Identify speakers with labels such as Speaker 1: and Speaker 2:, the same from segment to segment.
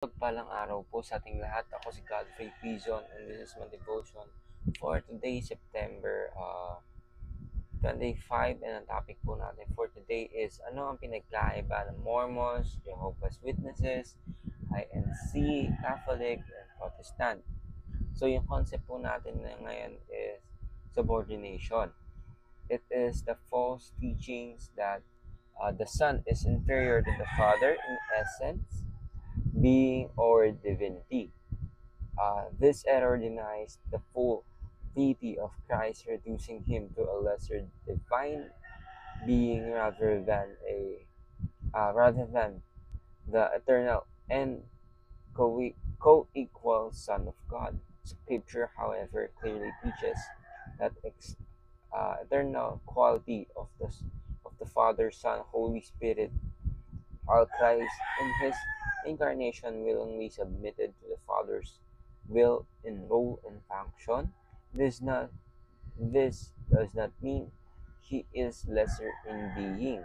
Speaker 1: Pagpalang araw po sa ating lahat. Ako si Godfrey Pizon and this is my devotion for today, September 25. And ang topic po natin for today is ano ang pinagkaiba ng Mormons, Jehovah's Witnesses, INC, Catholic, and Protestant. So yung concept po natin na ngayon is subordination. It is the false teachings that the Son is inferior to the Father in essence, being, or divinity. This error denies the full deity of Christ, reducing him to a lesser divine being rather than the eternal and co-equal Son of God. Scripture, however, clearly teaches that eternal quality of the Father, Son, Holy Spirit, all Christ in his incarnation willingly submitted to the Father's will in role and function. This does not mean he is lesser in being.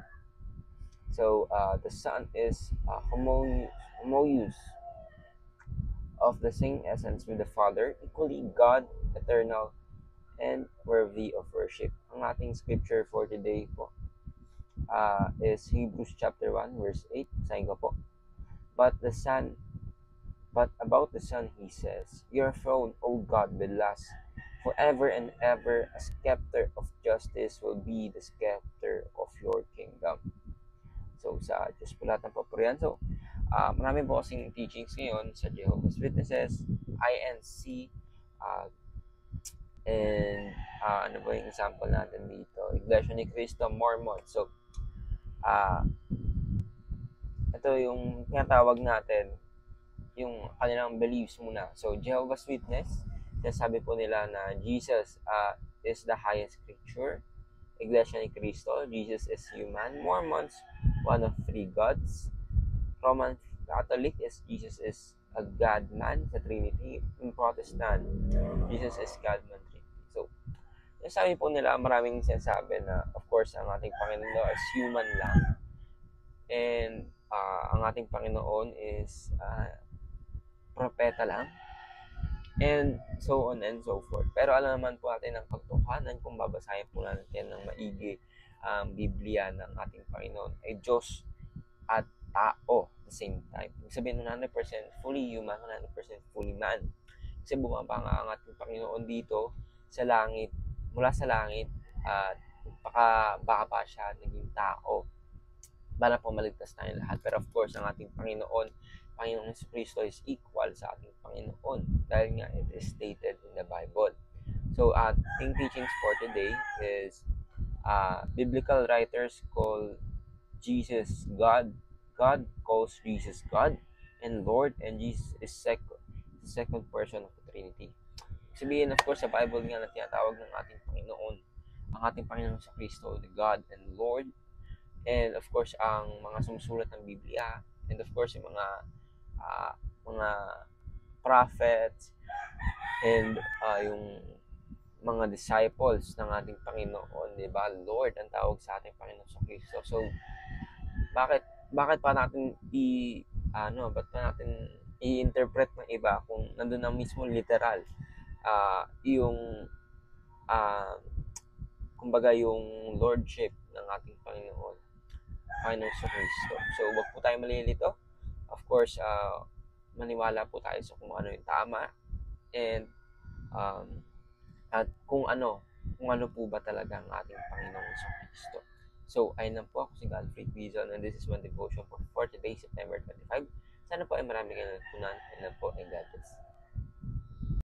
Speaker 1: So the Son is homoousios of the same essence with the Father, equally God, eternal, and worthy of worship. Ang ating scripture for today po is Hebrews chapter 1 verse 8. Basahin ko po. But about the Son he says, Your throne, O God, will last forever and ever. A scepter of justice will be the scepter of your kingdom. So sa Diyos po lahat ng papurihan. So marami po kasing teachings ngayon sa Jehovah's Witnesses, INC, and ano ba yung example natin dito? Iglesia ni Cristo, Mormon. So ito yung tinatawag natin yung kanilang beliefs muna. So, Jehovah's Witness, sabi po nila na Jesus is the highest creature. Iglesia ni Cristo, Jesus is human. Mormons, one of three gods. Roman Catholic is Jesus is a God-man sa Trinity. In Protestant, Jesus is God-man Trinity. So, sabi po nila, maraming sinasabi na, of course, ang ating Panginoon is human lang. And ang ating Panginoon is propeta lang, and so on and so forth. Pero alam naman po natin ang katotohanan kung babasahin po natin ng maigi ang Biblia ng ating Panginoon ay Diyos at tao at the same time. Ibig sabihin 100% fully human, 100% fully man. Kasi bumaba nga ang ating Panginoon dito sa langit, mula sa langit, at baka pa siya naging tao para po maligtas tayong lahat. Pero of course, ang ating Panginoong Kristo is equal sa ating Panginoon dahil nga it is stated in the Bible. So, ating teachings for today is biblical writers call Jesus God. God calls Jesus God and Lord, and Jesus is second person of the Trinity. Sabihin, of course, sa Bible nga na tinatawag ng ating Panginoon, ang ating Panginoon sa Kristo, the God and Lord. And of course, ang mga sumusulat ng Biblia, and of course, yung mga prophets, and yung mga disciples ng ating Panginoon, di ba? Lord ang tawag sa ating Panginoon sa Kristo. So, bakit pa natin ba't pa natin i-interpret ng iba kung nandun na mismo literal yung kumbaga yung lordship ng ating Panginoon sa Kristo. So, wag po tayo malilito. Of course, maniwala po tayo sa kung ano yung tama, and at kung ano po ba talaga ang ating Panginoon sa Kristo. So, ayun lang po, ako si Godfrey Pizon, and this is one devotion for today, September 25. Sana po ay marami kayong natutunan, and po, and God bless.